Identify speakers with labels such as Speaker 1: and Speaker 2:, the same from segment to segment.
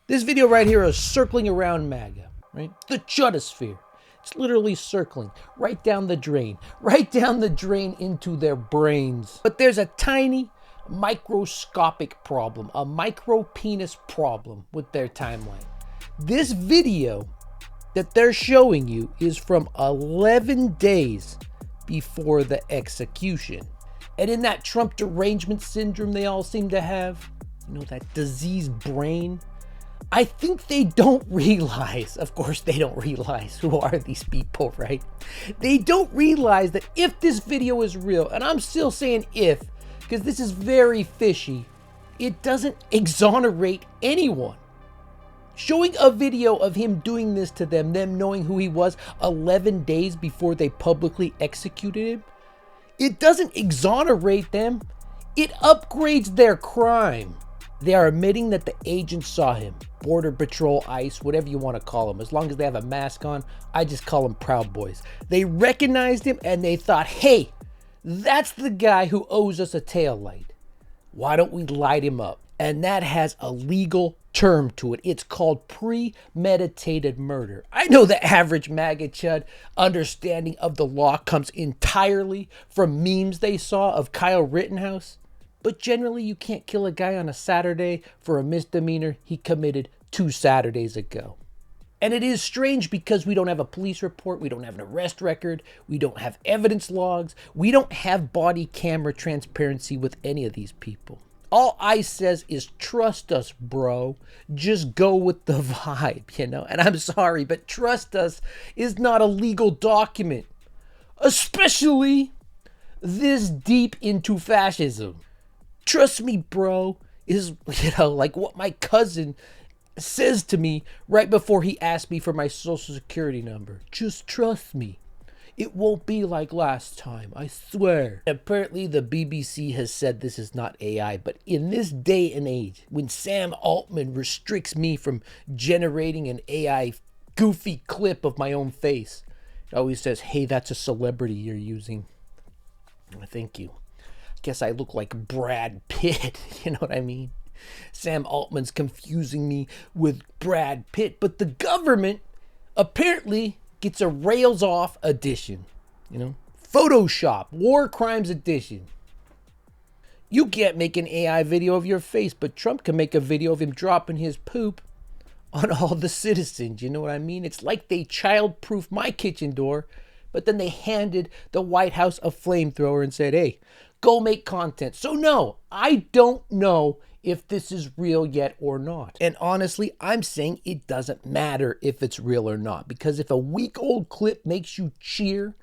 Speaker 1: This video right here is circling around MAGA, right? The chutosphere. It's literally circling right down the drain into their brains. But there's a tiny microscopic problem, a micro penis problem with their timeline. This video that they're showing you is from 11 days before the execution. And in that Trump derangement syndrome they all seem to have, you know, that diseased brain, I think they don't realize, of course they don't realize, who are these people, right? They don't realize that if this video is real, and I'm still saying if, because this is very fishy, it doesn't exonerate anyone. Showing a video of him doing this to them knowing who he was 11 days before they publicly executed him, it doesn't exonerate them, it upgrades their crime. They are admitting that the agents saw him. Border Patrol, ICE, whatever you want to call them. As long as they have a mask on, I just call them Proud Boys. They recognized him and they thought, hey, that's the guy who owes us a taillight. Why don't we light him up? And that has a legal term to it. It's called premeditated murder. I know the average MAGA chud understanding of the law comes entirely from memes they saw of Kyle Rittenhouse. But generally, you can't kill a guy on a Saturday for a misdemeanor he committed 2 Saturdays ago. And it is strange because we don't have a police report, we don't have an arrest record, we don't have evidence logs, we don't have body camera transparency with any of these people. All ICE says is trust us, bro. Just go with the vibe, you know? And I'm sorry, but trust us is not a legal document, especially this deep into fascism. Trust me, bro, is, you know, like what my cousin says to me right before he asked me for my social security number. Just trust me. It won't be like last time, I swear. Apparently the BBC has said this is not AI, but in this day and age, when Sam Altman restricts me from generating an AI goofy clip of my own face, it always says, hey, that's a celebrity you're using. Thank you. Guess I look like Brad Pitt, you know what I mean? Sam Altman's confusing me with Brad Pitt, but the government apparently gets a rails off edition, you know? Photoshop, War Crimes edition. You can't make an AI video of your face, but Trump can make a video of him dropping his poop on all the citizens, you know what I mean? It's like they child-proof my kitchen door, but then they handed the White House a flamethrower and said, hey, go make content. So no, I don't know if this is real yet or not. And honestly, I'm saying it doesn't matter if it's real or not, because if a week-old clip makes you cheer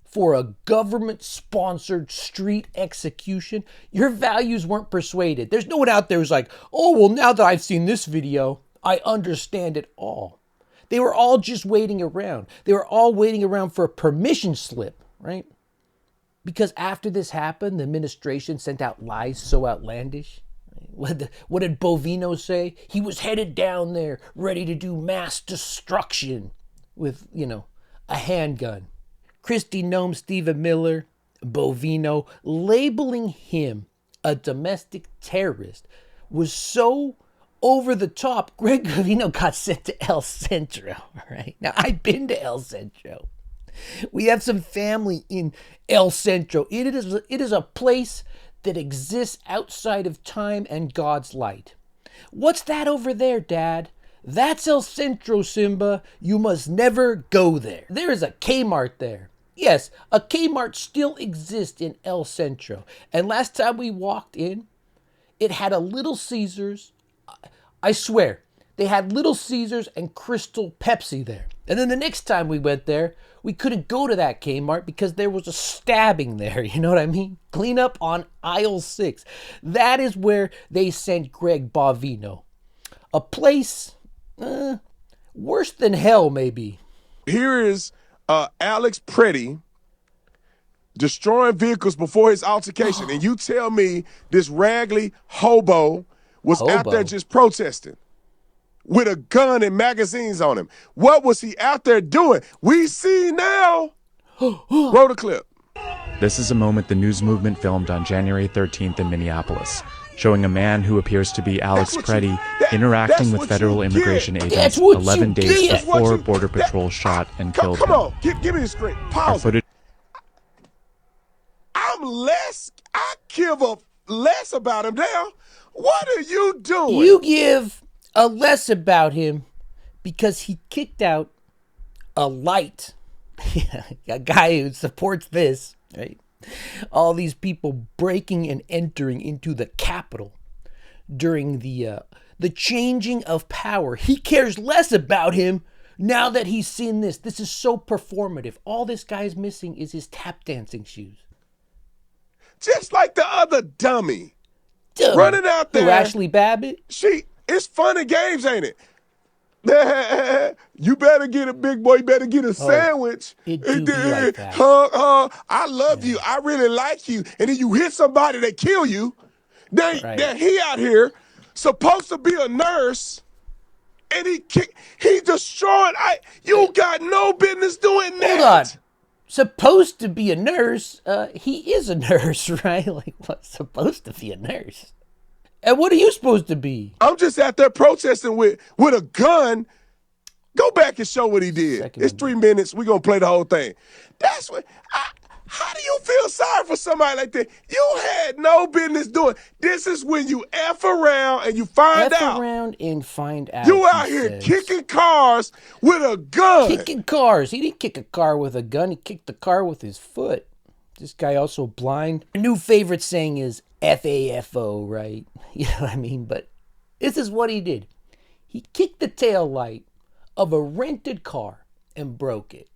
Speaker 1: for a government-sponsored street execution, your values weren't persuaded. There's no one out there who's like, oh, well, now that I've seen this video, I understand it all. They were all just waiting around. They were all waiting around for a permission slip, right? Because after this happened, the administration sent out lies so outlandish. What did Bovino say? He was headed down there, ready to do mass destruction with, you know, a handgun. Kristi Noem, Stephen Miller, Bovino, labeling him a domestic terrorist was so over the top. Greg Bovino got sent to El Centro, right? Now, I've been to El Centro. We have some family in El Centro. It is a place that exists outside of time and God's light. What's that over there, Dad? That's El Centro, Simba. You must never go there. There is a Kmart there. Yes, a Kmart still exists in El Centro. And last time we walked in, it had a Little Caesars. I swear, they had Little Caesars and Crystal Pepsi there. And then the next time we went there, we couldn't go to that Kmart because there was a stabbing there. You know what I mean? Clean up on aisle 6. That is where they sent Greg Bovino. A place worse than hell, maybe.
Speaker 2: Here is Alex Pretti destroying vehicles before his altercation. And you tell me this raggedy hobo was out there just protesting with a gun and magazines on him. What was he out there doing? We see now. Roll the clip.
Speaker 3: This is a moment the news movement filmed on January 13th in Minneapolis. showing a man who appears to be Alex Pretti interacting with federal immigration agents 11 days before Border Patrol shot and killed him.
Speaker 2: Come on, give me the screen. Pause. I give a less about him now. What are you doing?
Speaker 1: You give a less about him because he kicked out a light. A guy who supports this, right? All these people breaking and entering into the Capitol during the changing of power. He cares less about him now that he's seen this. This is so performative. All this guy's missing is his tap dancing shoes.
Speaker 2: Just like the other dummy. Running out there.
Speaker 1: Who, Ashley Babbitt?
Speaker 2: It's fun and games, ain't it? You better get a big boy, you better get a sandwich.
Speaker 1: It do be like that.
Speaker 2: I love you. I really like you. And then you hit somebody, they kill you. Then he out here supposed to be a nurse, and he destroyed. You got no business doing that.
Speaker 1: Hold on. Supposed to be a nurse. He is a nurse, right? Like, what? Supposed to be a nurse. And what are you supposed to be?
Speaker 2: I'm just out there protesting with a gun. Go back and show what he did. It's 3 minutes. We're going to play the whole thing. That's what. How do you feel sorry for somebody like that? You had no business doing. This is when you F around and you find out.
Speaker 1: F around and find out.
Speaker 2: You out here kicking cars with a gun.
Speaker 1: Kicking cars. He didn't kick a car with a gun. He kicked the car with his foot. This guy also blind. A new favorite saying is FAFO, right? You know what I mean? But this is what he did. He kicked the tail light of a rented car and broke it.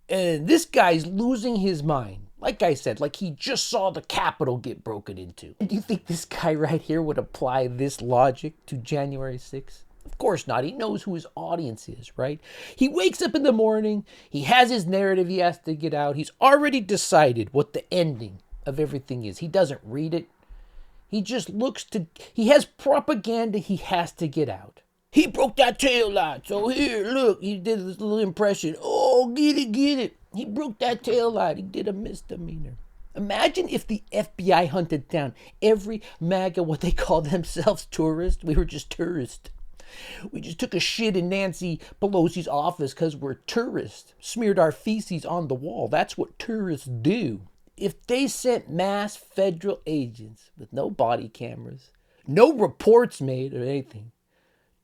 Speaker 1: And this guy's losing his mind. Like I said, like he just saw the Capitol get broken into. Do you think this guy right here would apply this logic to January 6th? Of course not. He knows who his audience is, right? He wakes up in the morning. He has his narrative he has to get out. He's already decided what the ending of everything is. He doesn't read it. He just he has propaganda he has to get out. He broke that tail light. So here, look, he did this little impression. Oh, get it. He broke that tail light. He did a misdemeanor. Imagine if the FBI hunted down every MAGA, what they call themselves, tourist. We were just tourists. We just took a shit in Nancy Pelosi's office because we're tourists. Smeared our feces on the wall. That's what tourists do. If they sent mass federal agents with no body cameras, no reports made or anything,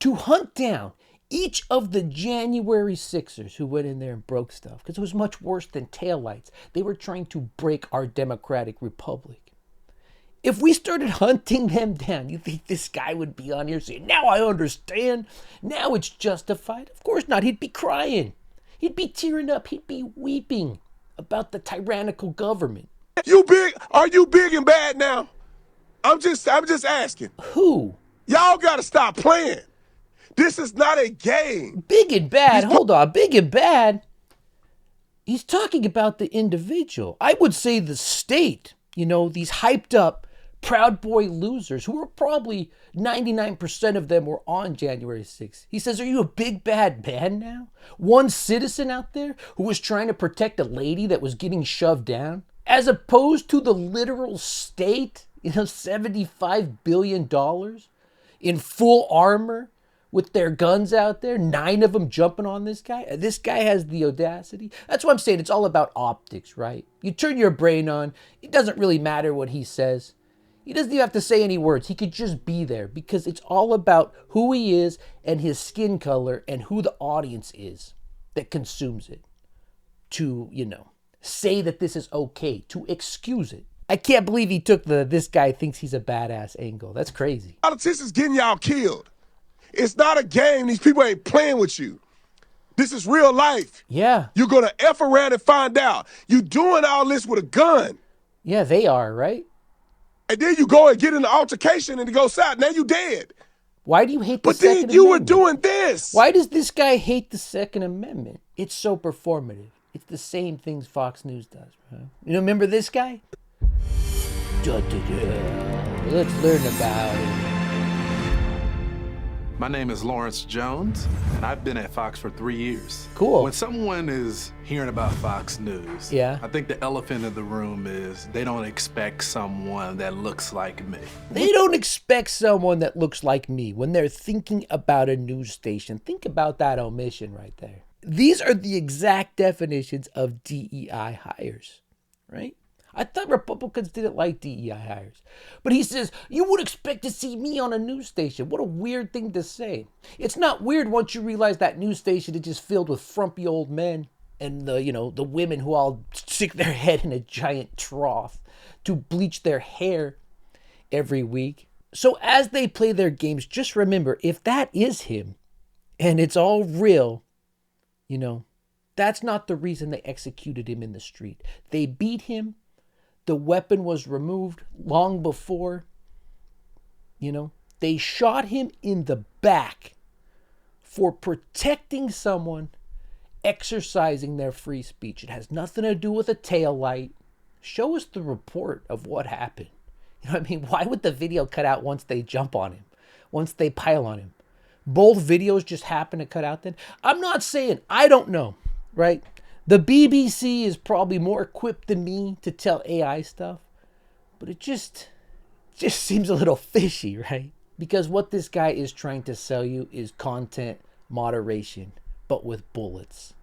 Speaker 1: to hunt down each of the January 6ers who went in there and broke stuff, because it was much worse than taillights. They were trying to break our democratic republic. If we started hunting them down, you think this guy would be on here saying, now I understand, now it's justified? Of course not. He'd be crying. He'd be tearing up. He'd be weeping about the tyrannical government.
Speaker 2: Are you big and bad now? I'm just asking.
Speaker 1: Who?
Speaker 2: Y'all got to stop playing. This is not a game.
Speaker 1: Big and bad. Hold on. Big and bad. He's talking about the individual. I would say the state, these hyped up Proud Boy losers who were probably 99% of them were on January 6th. He says, are you a big bad man now? One citizen out there who was trying to protect a lady that was getting shoved down? As opposed to the literal state, $75 billion in full armor with their guns out there, 9 of them jumping on this guy. This guy has the audacity. That's what I'm saying. It's all about optics, right? You turn your brain on. It doesn't really matter what he says. He doesn't even have to say any words. He could just be there because it's all about who he is and his skin color and who the audience is that consumes it to, say that this is okay, to excuse it. I can't believe he took this guy thinks he's a badass angle. That's crazy.
Speaker 2: Politicians getting y'all killed. It's not a game. These people ain't playing with you. This is real life.
Speaker 1: Yeah.
Speaker 2: You're going to F around and find out. You doing all this with a gun.
Speaker 1: Yeah, they are, right?
Speaker 2: And then you go and get in the altercation and it goes south. Now you dead.
Speaker 1: Why do you hate the
Speaker 2: But
Speaker 1: Second
Speaker 2: then you
Speaker 1: Amendment?
Speaker 2: were doing this.
Speaker 1: Why does this guy hate the Second Amendment? It's so performative. It's the same things Fox News does. Right? Remember this guy? Let's learn about it.
Speaker 4: My name is Lawrence Jones, and I've been at Fox for 3 years.
Speaker 1: Cool.
Speaker 4: When someone is hearing about Fox News, I think the elephant in the room is they don't expect someone that looks like me.
Speaker 1: They don't expect someone that looks like me when they're thinking about a news station. Think about that omission right there. These are the exact definitions of DEI hires, right? I thought Republicans didn't like DEI hires. But he says, you would expect to see me on a news station. What a weird thing to say. It's not weird once you realize that news station is just filled with frumpy old men and the women who all stick their head in a giant trough to bleach their hair every week. So as they play their games, just remember, if that is him and it's all real, that's not the reason they executed him in the street. They beat him. The weapon was removed long before. They shot him in the back for protecting someone exercising their free speech. It has nothing to do with a taillight. Show us the report of what happened. Why would the video cut out once they jump on him, once they pile on him? Both videos just happen to cut out then? I'm not saying, I don't know, right? The BBC is probably more equipped than me to tell AI stuff, but it just seems a little fishy, right? Because what this guy is trying to sell you is content moderation, but with bullets.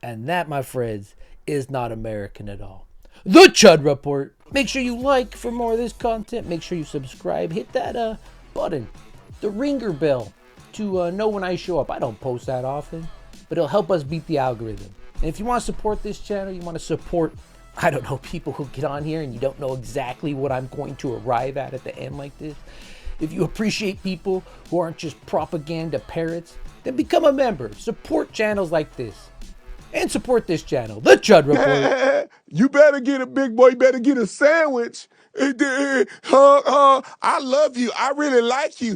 Speaker 1: And that, my friends, is not American at all. The Chud Report. Make sure you like for more of this content. Make sure you subscribe. Hit that button, the ringer bell, to know when I show up. I don't post that often, but it'll help us beat the algorithm. And if you want to support this channel, you want to support, people who get on here and you don't know exactly what I'm going to arrive at the end like this. If you appreciate people who aren't just propaganda parrots, then become a member. Support channels like this. And support this channel, The Chud Report.
Speaker 2: You better get a big boy, you better get a sandwich. I love you. I really like you.